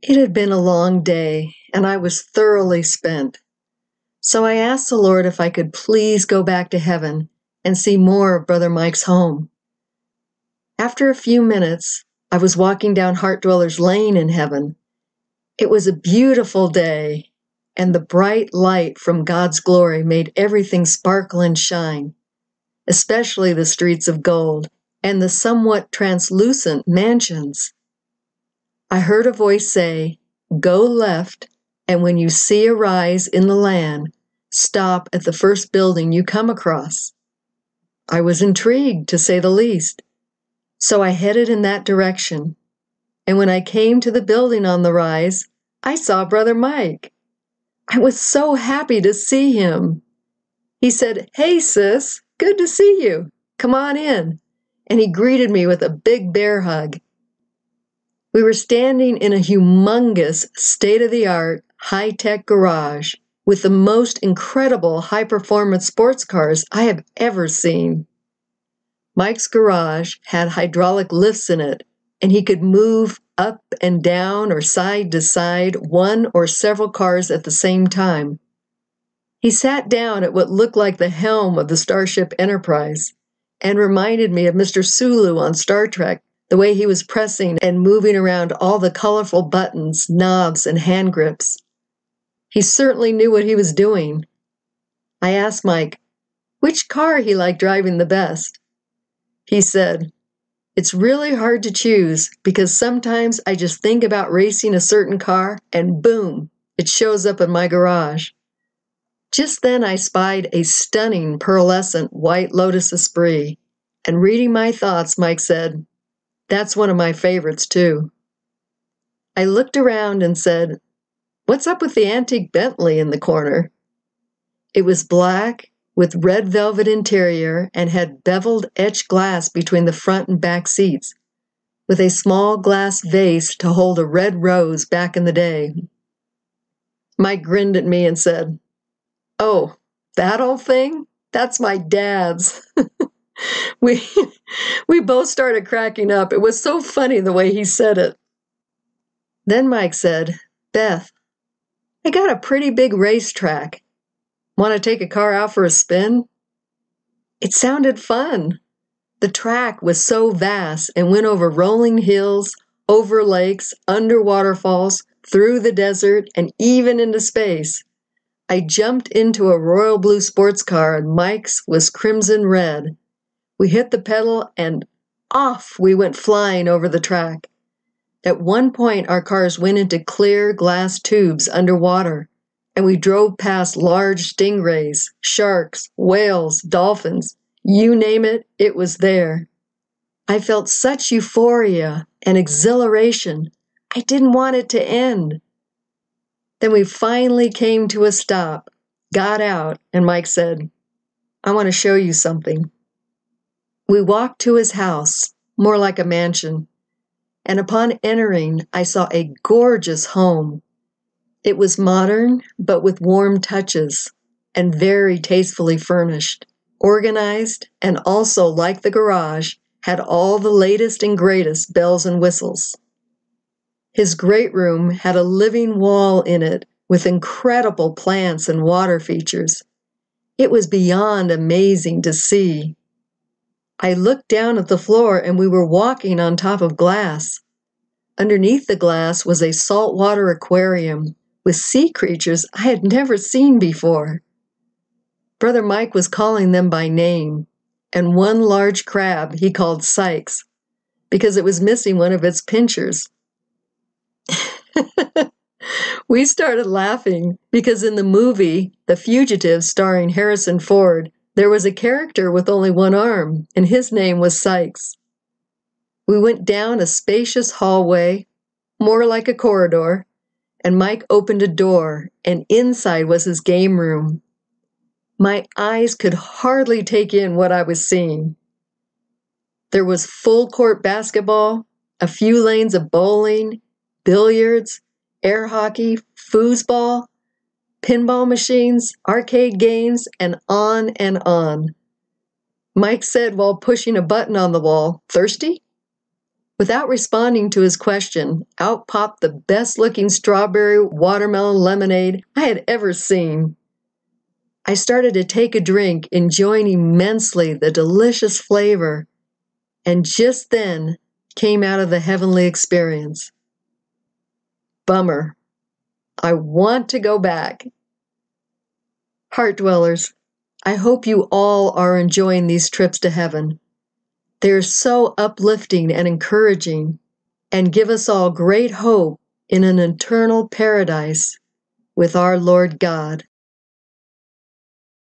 It had been a long day, and I was thoroughly spent. So I asked the Lord if I could please go back to heaven and see more of Brother Mike's home. After a few minutes, I was walking down Heartdwellers Lane in heaven. It was a beautiful day, and the bright light from God's glory made everything sparkle and shine, especially the streets of gold and the somewhat translucent mansions. I heard a voice say, "Go left, and when you see a rise in the land, stop at the first building you come across." I was intrigued, to say the least, so I headed in that direction. And when I came to the building on the rise, I saw Brother Mike. I was so happy to see him. He said, "Hey, sis, good to see you. Come on in." And he greeted me with a big bear hug. We were standing in a humongous, state-of-the-art, high-tech garage with the most incredible high-performance sports cars I have ever seen. Mike's garage had hydraulic lifts in it, and he could move up and down or side to side one or several cars at the same time. He sat down at what looked like the helm of the Starship Enterprise and reminded me of Mr. Sulu on Star Trek, the way he was pressing and moving around all the colorful buttons, knobs, and hand grips. He certainly knew what he was doing. I asked Mike which car he liked driving the best. He said, "It's really hard to choose because sometimes I just think about racing a certain car and boom, it shows up in my garage." Just then I spied a stunning pearlescent white Lotus Esprit, and reading my thoughts, Mike said, "That's one of my favorites too." I looked around and said, "What's up with the antique Bentley in the corner?" It was black with red velvet interior and had beveled etched glass between the front and back seats, with a small glass vase to hold a red rose back in the day. Mike grinned at me and said, "Oh, that old thing? That's my dad's." We we both started cracking up. It was so funny the way he said it. Then Mike said, "Beth, I got a pretty big racetrack. Want to take a car out for a spin?" It sounded fun. The track was so vast and went over rolling hills, over lakes, under waterfalls, through the desert, and even into space. I jumped into a royal blue sports car and Mike's was crimson red. We hit the pedal and off we went flying over the track. At one point, our cars went into clear glass tubes underwater, and we drove past large stingrays, sharks, whales, dolphins. You name it, it was there. I felt such euphoria and exhilaration. I didn't want it to end. Then we finally came to a stop, got out, and Mike said, "I want to show you something." We walked to his house, more like a mansion, and upon entering, I saw a gorgeous home. It was modern, but with warm touches, and very tastefully furnished, organized, and also, like the garage, had all the latest and greatest bells and whistles. His great room had a living wall in it with incredible plants and water features. It was beyond amazing to see. I looked down at the floor and we were walking on top of glass. Underneath the glass was a saltwater aquarium with sea creatures I had never seen before. Brother Mike was calling them by name, and one large crab he called Sykes because it was missing one of its pinchers. We started laughing because in the movie The Fugitive starring Harrison Ford, there was a character with only one arm, and his name was Sykes. We went down a spacious hallway, more like a corridor, and Mike opened a door, and inside was his game room. My eyes could hardly take in what I was seeing. There was full-court basketball, a few lanes of bowling, billiards, air hockey, foosball, pinball machines, arcade games, and on and on. Mike said while pushing a button on the wall, "Thirsty?" Without responding to his question, out popped the best-looking strawberry watermelon lemonade I had ever seen. I started to take a drink, enjoying immensely the delicious flavor, and just then came out of the heavenly experience. Bummer. I want to go back. Heartdwellers, I hope you all are enjoying these trips to heaven. They're so uplifting and encouraging, and give us all great hope in an eternal paradise with our Lord God.